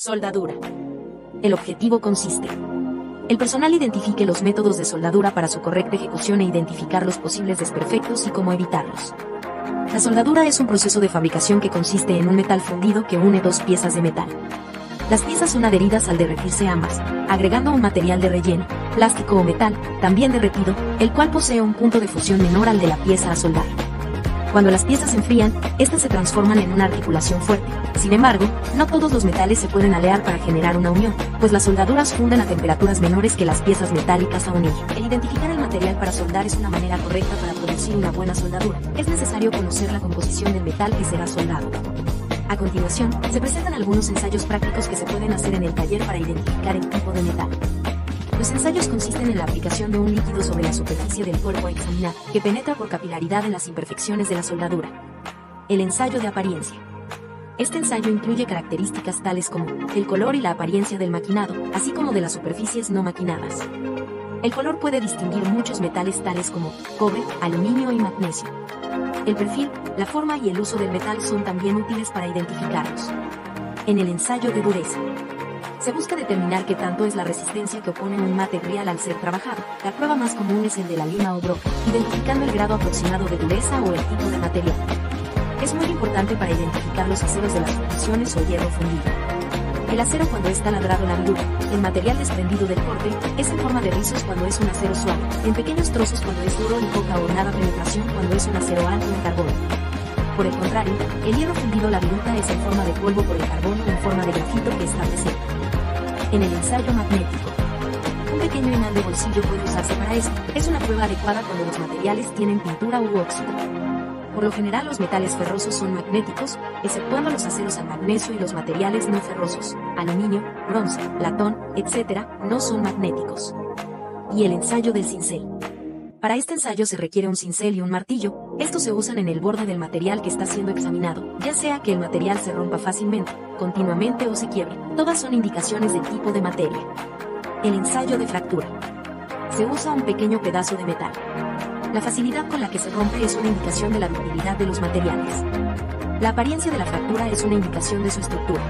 Soldadura. El objetivo consiste: el personal identifique los métodos de soldadura para su correcta ejecución e identificar los posibles desperfectos y cómo evitarlos. La soldadura es un proceso de fabricación que consiste en un metal fundido que une dos piezas de metal. Las piezas son adheridas al derretirse ambas, agregando un material de relleno, plástico o metal, también derretido, el cual posee un punto de fusión menor al de la pieza a soldar. Cuando las piezas se enfrían, estas se transforman en una articulación fuerte. Sin embargo, no todos los metales se pueden alear para generar una unión, pues las soldaduras funden a temperaturas menores que las piezas metálicas a unir. El identificar el material para soldar es una manera correcta para producir una buena soldadura. Es necesario conocer la composición del metal que será soldado. A continuación, se presentan algunos ensayos prácticos que se pueden hacer en el taller para identificar el tipo de metal. Los ensayos consisten en la aplicación de un líquido sobre la superficie del cuerpo a examinar, que penetra por capilaridad en las imperfecciones de la soldadura. El ensayo de apariencia. Este ensayo incluye características tales como el color y la apariencia del maquinado, así como de las superficies no maquinadas. El color puede distinguir muchos metales tales como cobre, aluminio y magnesio. El perfil, la forma y el uso del metal son también útiles para identificarlos. En el ensayo de dureza, se busca determinar qué tanto es la resistencia que opone un material al ser trabajado. La prueba más común es el de la lima o broca, identificando el grado aproximado de dureza o el tipo de material. Es muy importante para identificar los aceros de las fundiciones o hierro fundido. El acero cuando está labrado la vidura, el material desprendido del corte, es en forma de rizos cuando es un acero suave, en pequeños trozos cuando es duro y poca o nada penetración cuando es un acero alto en carbono. Por el contrario, el hierro fundido la viruta es en forma de polvo por el carbono o en forma de grafito que está presente. En el ensayo magnético, un pequeño imán de bolsillo puede usarse para esto. Es una prueba adecuada cuando los materiales tienen pintura u óxido. Por lo general los metales ferrosos son magnéticos, exceptuando los aceros al magnesio y los materiales no ferrosos, aluminio, bronce, latón, etc., no son magnéticos. Y el ensayo del cincel. Para este ensayo se requiere un cincel y un martillo. Estos se usan en el borde del material que está siendo examinado, ya sea que el material se rompa fácilmente, continuamente o se quiebre. Todas son indicaciones del tipo de materia. El ensayo de fractura. Se usa un pequeño pedazo de metal. La facilidad con la que se rompe es una indicación de la durabilidad de los materiales. La apariencia de la fractura es una indicación de su estructura.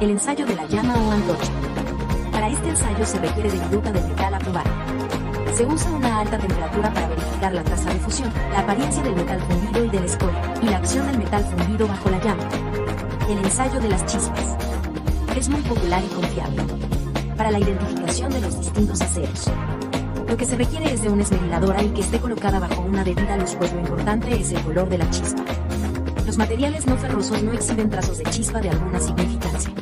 El ensayo de la llama o antorcha. Para este ensayo se requiere de viruta del metal a probar. Se usa una alta temperatura para verificar la tasa de fusión, la apariencia del metal fundido y de la escoria, y la acción del metal fundido bajo la llama. El ensayo de las chispas. Es muy popular y confiable para la identificación de los distintos aceros. Lo que se requiere es de una esmeriladora y que esté colocada bajo una debida luz, pues lo importante es el color de la chispa. Los materiales no ferrosos no exhiben trazos de chispa de alguna significancia.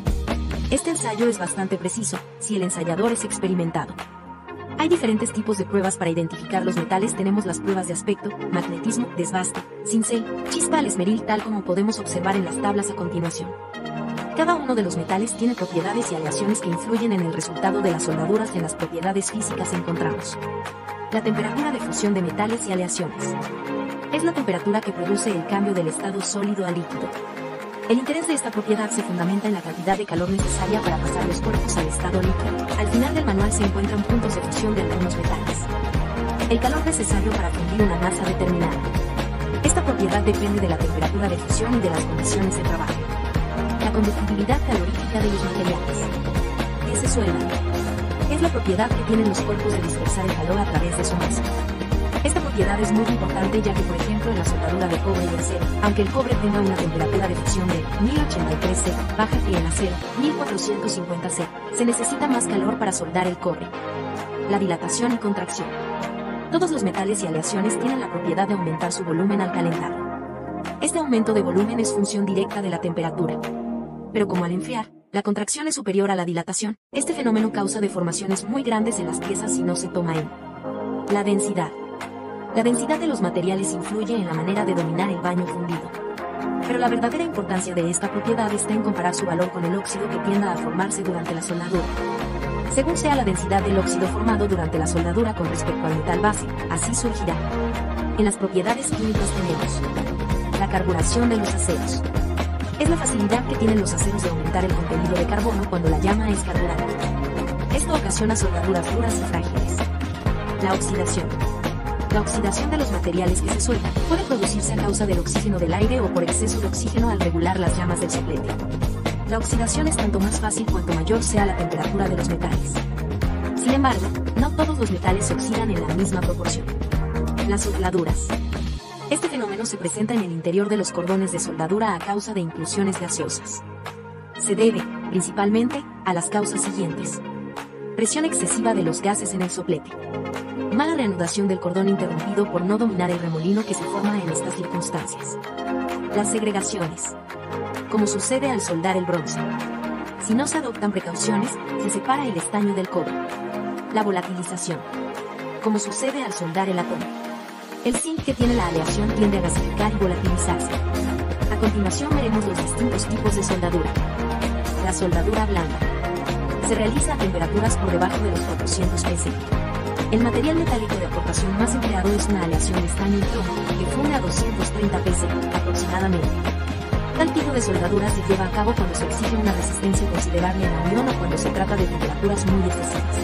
Este ensayo es bastante preciso, si el ensayador es experimentado. Hay diferentes tipos de pruebas para identificar los metales. Tenemos las pruebas de aspecto, magnetismo, desbaste, cincel, chispa al esmeril, tal como podemos observar en las tablas a continuación. Cada uno de los metales tiene propiedades y aleaciones que influyen en el resultado de las soldaduras. En las propiedades físicas encontramos la temperatura de fusión de metales y aleaciones. Es la temperatura que produce el cambio del estado sólido a líquido. El interés de esta propiedad se fundamenta en la cantidad de calor necesaria para pasar los cuerpos al estado líquido. Al final del manual se encuentran puntos de fusión de algunos metales. El calor necesario para fundir una masa determinada. Esta propiedad depende de la temperatura de fusión y de las condiciones de trabajo. La conductibilidad calorífica de los materiales. ¿Qué se suelda? Es la propiedad que tienen los cuerpos de dispersar el calor a través de su masa. Esta propiedad es muy importante ya que, por ejemplo, en la soldadura de cobre y acero, aunque el cobre tenga una temperatura de fusión de 1083 C, baja que en acero, 1450 C, se necesita más calor para soldar el cobre. La dilatación y contracción. Todos los metales y aleaciones tienen la propiedad de aumentar su volumen al calentar. Este aumento de volumen es función directa de la temperatura. Pero como al enfriar, la contracción es superior a la dilatación, este fenómeno causa deformaciones muy grandes en las piezas si no se toma en la densidad. La densidad de los materiales influye en la manera de dominar el baño fundido. Pero la verdadera importancia de esta propiedad está en comparar su valor con el óxido que tienda a formarse durante la soldadura. Según sea la densidad del óxido formado durante la soldadura con respecto al metal base, así surgirá. En las propiedades químicas tenemos la carburación de los aceros. Es la facilidad que tienen los aceros de aumentar el contenido de carbono cuando la llama es carburante. Esto ocasiona soldaduras duras y frágiles. La oxidación. La oxidación de los materiales que se sueltan puede producirse a causa del oxígeno del aire o por exceso de oxígeno al regular las llamas del soplete. La oxidación es tanto más fácil cuanto mayor sea la temperatura de los metales. Sin embargo, no todos los metales se oxidan en la misma proporción. Las soldaduras. Este fenómeno se presenta en el interior de los cordones de soldadura a causa de inclusiones gaseosas. Se debe, principalmente, a las causas siguientes: presión excesiva de los gases en el soplete, mala reanudación del cordón interrumpido por no dominar el remolino que se forma en estas circunstancias. Las segregaciones. Como sucede al soldar el bronce. Si no se adoptan precauciones, se separa el estaño del cobre. La volatilización. Como sucede al soldar el átomo. El zinc que tiene la aleación tiende a gasificar y volatilizarse. A continuación veremos los distintos tipos de soldadura. La soldadura blanda. Se realiza a temperaturas por debajo de los 400 psi. El material metálico de aportación más empleado es una aleación de estaño y plomo, que funde a 230 psi, aproximadamente. Tal tipo de soldadura se lleva a cabo cuando se exige una resistencia considerable en la unión o cuando se trata de temperaturas muy excesivas.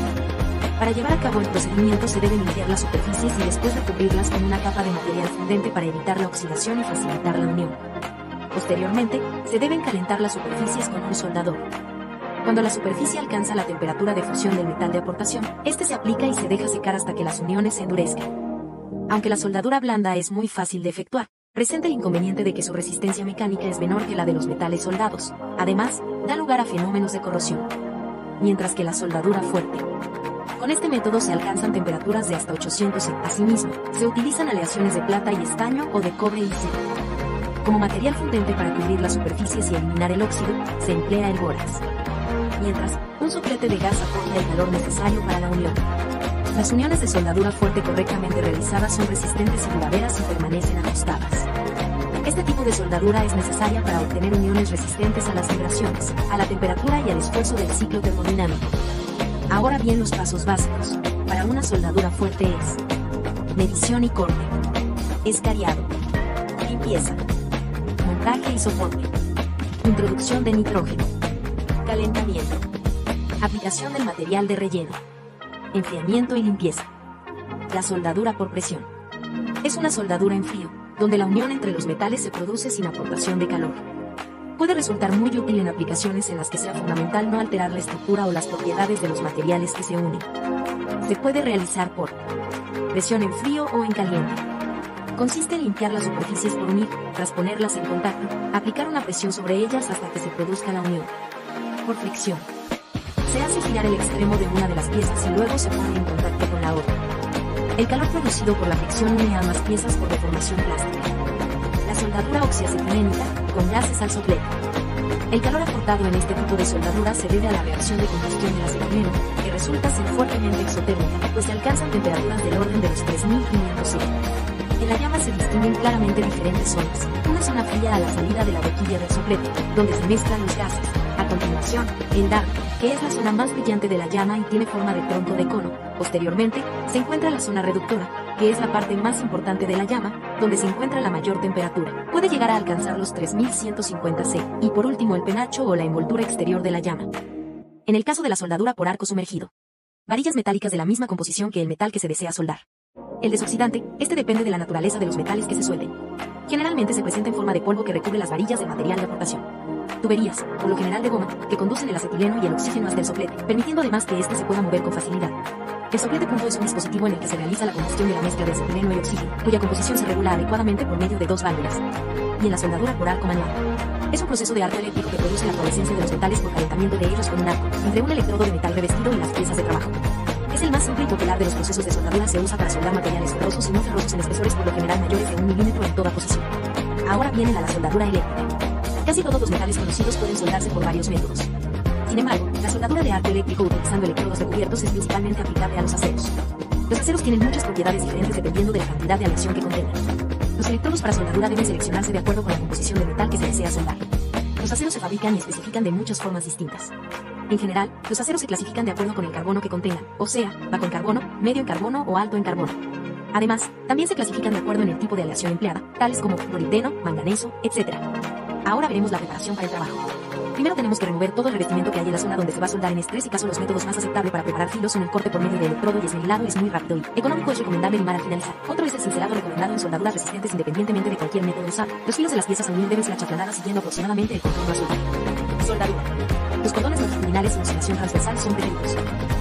Para llevar a cabo el procedimiento se deben limpiar las superficies y después recubrirlas con una capa de material fundente para evitar la oxidación y facilitar la unión. Posteriormente, se deben calentar las superficies con un soldador. Cuando la superficie alcanza la temperatura de fusión del metal de aportación, este se aplica y se deja secar hasta que las uniones se endurezcan. Aunque la soldadura blanda es muy fácil de efectuar, presenta el inconveniente de que su resistencia mecánica es menor que la de los metales soldados. Además, da lugar a fenómenos de corrosión. Mientras que la soldadura fuerte. Con este método se alcanzan temperaturas de hasta 800 C. Asimismo, se utilizan aleaciones de plata y estaño o de cobre y zinc. Como material fundente para cubrir las superficies y eliminar el óxido, se emplea el bórax. Mientras, un soplete de gas aporta el calor necesario para la unión. Las uniones de soldadura fuerte correctamente realizadas son resistentes y duraderas y permanecen ajustadas. Este tipo de soldadura es necesaria para obtener uniones resistentes a las vibraciones, a la temperatura y al esfuerzo del ciclo termodinámico. Ahora bien, los pasos básicos para una soldadura fuerte es: medición y corte, escariado, limpieza, montaje y soporte, introducción de nitrógeno, calentamiento, aplicación del material de relleno, enfriamiento y limpieza. La soldadura por presión. Es una soldadura en frío, donde la unión entre los metales se produce sin aportación de calor. Puede resultar muy útil en aplicaciones en las que sea fundamental no alterar la estructura o las propiedades de los materiales que se unen. Se puede realizar por presión en frío o en caliente. Consiste en limpiar las superficies por unir, tras ponerlas en contacto, aplicar una presión sobre ellas hasta que se produzca la unión. Por fricción. Se hace girar el extremo de una de las piezas y luego se pone en contacto con la otra. El calor producido por la fricción une a ambas piezas por deformación plástica. La soldadura oxiacetilénica, con gases al soplete. El calor aportado en este tipo de soldadura se debe a la reacción de combustión del acetileno, que resulta ser fuertemente exotérmica, pues se alcanzan temperaturas del orden de los 3500 C. En la llama se distinguen claramente diferentes zonas. Una zona fría a la salida de la boquilla del soplete, donde se mezclan los gases. A continuación, el dardo, que es la zona más brillante de la llama y tiene forma de tronco de cono. Posteriormente, se encuentra la zona reductora, que es la parte más importante de la llama, donde se encuentra la mayor temperatura. Puede llegar a alcanzar los 3150 C. Y por último, el penacho o la envoltura exterior de la llama. En el caso de la soldadura por arco sumergido. Varillas metálicas de la misma composición que el metal que se desea soldar. El desoxidante, este depende de la naturaleza de los metales que se suelden. Generalmente se presenta en forma de polvo que recubre las varillas del material de aportación. Tuberías, por lo general de goma, que conducen el acetileno y el oxígeno hasta el soplete, permitiendo además que éste se pueda mover con facilidad. El soplete punto es un dispositivo en el que se realiza la combustión de la mezcla de acetileno y oxígeno, cuya composición se regula adecuadamente por medio de dos válvulas. Y en la soldadura por arco manual. Es un proceso de arco eléctrico que produce la fluorescencia de los metales por calentamiento de ellos con un arco, entre un electrodo de metal revestido y las piezas de trabajo. Es el más simple y popular de los procesos de soldadura. Se usa para soldar materiales ferrosos y no ferrosos en espesores por lo general mayores de 1 milímetro en toda posición. Ahora viene la soldadura eléctrica. Casi todos los metales conocidos pueden soldarse por varios métodos. Sin embargo, la soldadura de arco eléctrico utilizando electrodos recubiertos es principalmente aplicable a los aceros. Los aceros tienen muchas propiedades diferentes dependiendo de la cantidad de aleación que contengan. Los electrodos para soldadura deben seleccionarse de acuerdo con la composición del metal que se desea soldar. Los aceros se fabrican y especifican de muchas formas distintas. En general, los aceros se clasifican de acuerdo con el carbono que contengan, o sea, bajo en carbono, medio en carbono o alto en carbono. Además, también se clasifican de acuerdo en el tipo de aleación empleada, tales como molibdeno, manganeso, etc. Ahora veremos la preparación para el trabajo. Primero tenemos que remover todo el revestimiento que hay en la zona donde se va a soldar en estrés y caso los métodos más aceptables para preparar filos son el corte por medio de electrodo y esmerilado es muy rápido y económico, es recomendable limar al finalizar. Otro es el cincelado recomendado en soldaduras resistentes independientemente de cualquier método usado. Los filos de las piezas a unir deben ser achaplanadas siguiendo aproximadamente el contorno a soldar. Soldadura. Los cordones longitudinales en oscilación transversal son preferidos.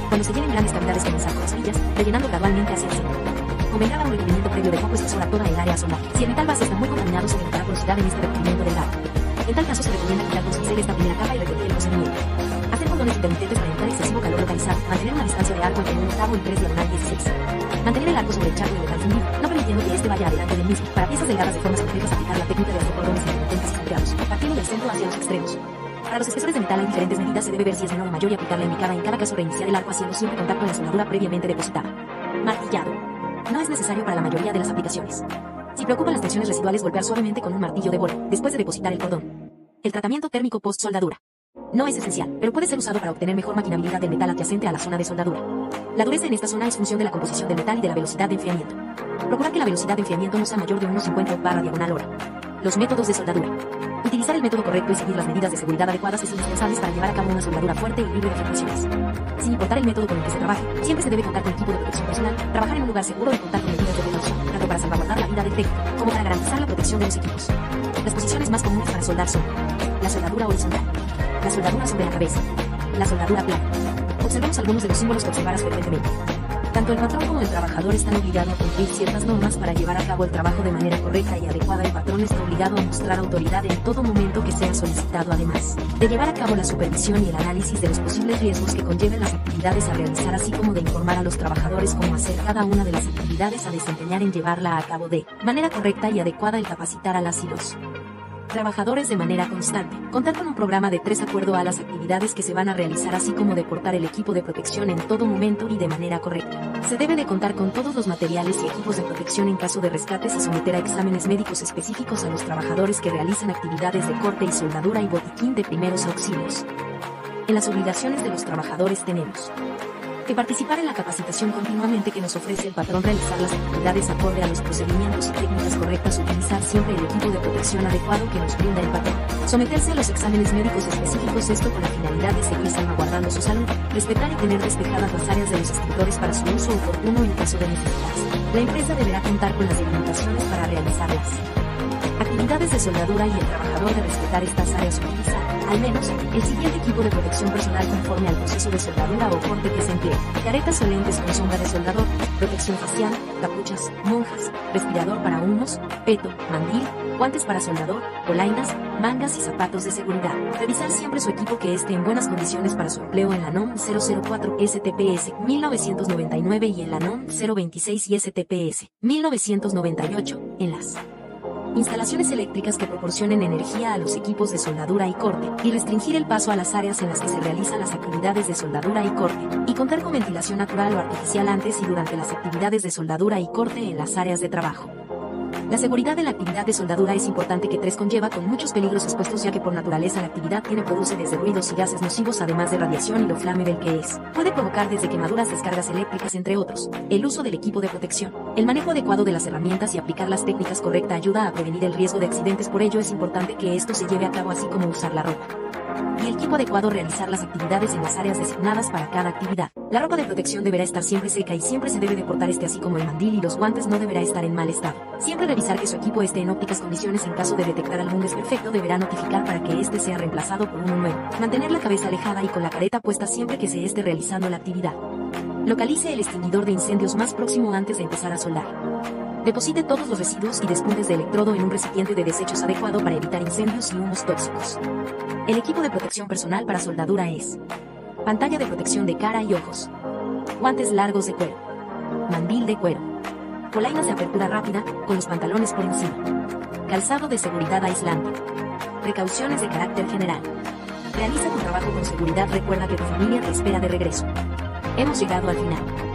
Cuando se llenen grandes cavidades, comenzar con astillas, rellenando gradualmente hacia el centro. Convendrá un recubrimiento previo de foco espesor a toda el área a soldar. Si el metal base está muy contaminado, se limitará porosidad en este recubrimiento delgado. En tal caso, se recomienda quitar con cincel esta primera capa y repetir el procedimiento. Hacer cordones intermitentes para evitar excesivo calor localizado. Mantener una distancia de arco entre 1/8 y 3/16. Mantener el arco sobre el charco y el metal fundido, no permitiendo que este vaya adelante del mismo. Para piezas delgadas de formas complejas, aplicar la técnica de hacer cordones intermitentes y punteados, partiendo del centro hacia los extremos. Para los espesores de metal hay diferentes medidas, se debe ver si es menor o mayor y aplicar la indicada. En cada caso, reiniciar el arco haciendo siempre contacto con la soldadura previamente depositada. Martillado. No es necesario para la mayoría de las aplicaciones. Si preocupan las tensiones residuales, golpear suavemente con un martillo de bolo, después de depositar el cordón. El tratamiento térmico post-soldadura. No es esencial, pero puede ser usado para obtener mejor maquinabilidad del metal adyacente a la zona de soldadura. La dureza en esta zona es función de la composición del metal y de la velocidad de enfriamiento. Procurar que la velocidad de enfriamiento no sea mayor de unos 50/diagonal/hora. Los métodos de soldadura. Utilizar el método correcto y seguir las medidas de seguridad adecuadas es indispensable para llevar a cabo una soldadura fuerte y libre de fricciones. Sin importar el método con el que se trabaje, siempre se debe contar con equipo de protección personal, trabajar en un lugar seguro y contar con medidas de precaución, tanto para salvaguardar la vida del técnico, como para garantizar la protección de los equipos. Las posiciones más comunes para soldar son la soldadura horizontal, la soldadura sobre la cabeza, la soldadura plana. Observemos algunos de los símbolos que observarás frecuentemente. Tanto el patrón como el trabajador están obligados a cumplir ciertas normas para llevar a cabo el trabajo de manera correcta y adecuada. El patrón está obligado a mostrar autoridad en todo momento que sea solicitado, además de llevar a cabo la supervisión y el análisis de los posibles riesgos que conlleven las actividades a realizar, así como de informar a los trabajadores cómo hacer cada una de las actividades a desempeñar en llevarla a cabo de manera correcta y adecuada y capacitar a las y los trabajadores de manera constante. Contar con un programa de 3 acuerdo a las actividades que se van a realizar, así como de portar el equipo de protección en todo momento y de manera correcta. Se debe de contar con todos los materiales y equipos de protección en caso de rescates y someter a exámenes médicos específicos a los trabajadores que realizan actividades de corte y soldadura y botiquín de primeros auxilios. En las obligaciones de los trabajadores tenemos que participar en la capacitación continuamente que nos ofrece el patrón, realizar las actividades acorde a los procedimientos y técnicas correctas, utilizar siempre el equipo de protección adecuado que nos brinda el patrón, someterse a los exámenes médicos específicos, esto con la finalidad de seguir salvaguardando su salud, respetar y tener despejadas las áreas de los extintores para su uso oportuno en caso de necesidad. La empresa deberá contar con las delimitaciones para realizar las actividades de soldadura y el trabajador de respetar estas áreas utilizar al menos el siguiente equipo de protección personal conforme al proceso de soldadura o corte que se emplee: caretas o lentes con sombra de soldador, protección facial, capuchas, monjas, respirador para unos, peto, mandil, guantes para soldador, polainas, mangas y zapatos de seguridad. Revisar siempre su equipo que esté en buenas condiciones para su empleo en la NOM 004 STPS 1999 y en la NOM 026 y STPS 1998 en las instalaciones eléctricas que proporcionen energía a los equipos de soldadura y corte, y restringir el paso a las áreas en las que se realizan las actividades de soldadura y corte, y contar con ventilación natural o artificial antes y durante las actividades de soldadura y corte en las áreas de trabajo. La seguridad de la actividad de soldadura es importante que conlleva con muchos peligros expuestos, ya que por naturaleza la actividad produce desde ruidos y gases nocivos, además de radiación y lo flammable que es. Puede provocar desde quemaduras, descargas eléctricas, entre otros. El uso del equipo de protección, el manejo adecuado de las herramientas y aplicar las técnicas correctas ayuda a prevenir el riesgo de accidentes. Por ello es importante que esto se lleve a cabo, así como usar la ropa y el equipo adecuado, realizar las actividades en las áreas designadas para cada actividad. La ropa de protección deberá estar siempre seca y siempre se debe de portar así como el mandil, y los guantes no deberá estar en mal estado. Siempre revisar que su equipo esté en ópticas condiciones. En caso de detectar algún desperfecto deberá notificar para que este sea reemplazado por uno nuevo. Mantener la cabeza alejada y con la careta puesta siempre que se esté realizando la actividad. Localice el extinguidor de incendios más próximo antes de empezar a soldar. Deposite todos los residuos y despuntes de electrodo en un recipiente de desechos adecuado para evitar incendios y humos tóxicos. El equipo de protección personal para soldadura es: pantalla de protección de cara y ojos, guantes largos de cuero, mandil de cuero, polainas de apertura rápida con los pantalones por encima, calzado de seguridad aislante. Precauciones de carácter general. Realiza tu trabajo con seguridad, recuerda que tu familia te espera de regreso. Hemos llegado al final.